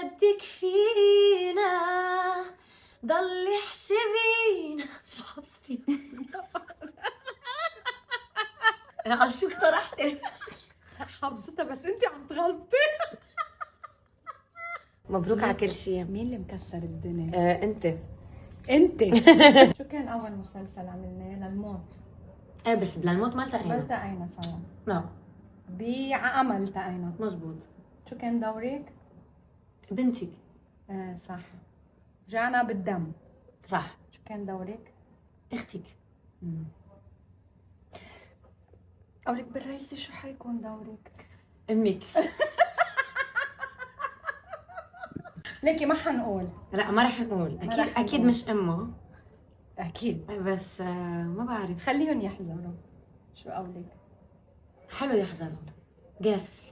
بدك فينا ضل احسبينا. مش حافظتي. انا شو اقترحت؟ حافظتها بس انت عم تغلطي. مبروك على كل شيء. مين اللي مكسر الدنيا؟ انت. انت. شو كان اول مسلسل عملناه للموت؟ ايه بس بلا الموت ما ما التقينا. التقينا سوا. لا بعمل التقينا. مزبوط. شو كان دورك؟ بنتك. صح. رجعنا بالدم. صح. شو كان دورك؟ اختك. قولك بالرئيسة شو حيكون دورك؟ امك. ليكي ما حنقول. لا ما رح نقول، ما اكيد رح اكيد نقول. مش امه. اكيد. بس ما بعرف. خليهم يحذروا. شو قولك؟ حلو يحزنوا. جس.